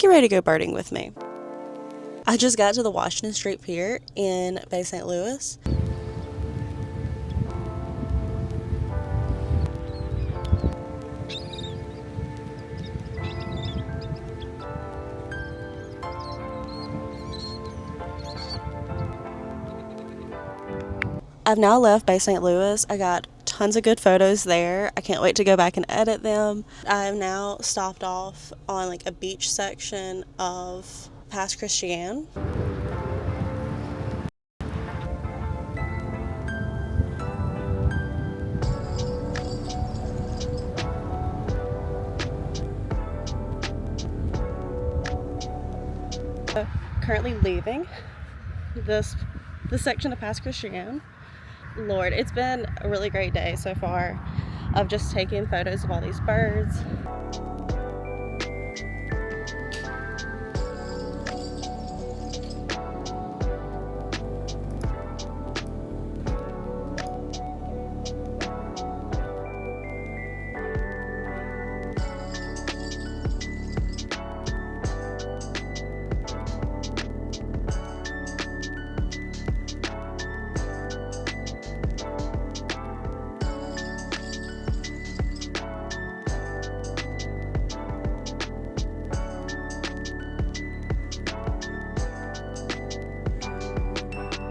get ready to go birding with me. I just got to the Washington Street Pier in Bay St. Louis. I've now left Bay St. Louis. I got tons of good photos there. I can't wait to go back and edit them. I've now stopped off on like a beach section of Pass Christian. Currently leaving this section of Pass Christian. Lord, it's been a really great day so far of just taking photos of all these birds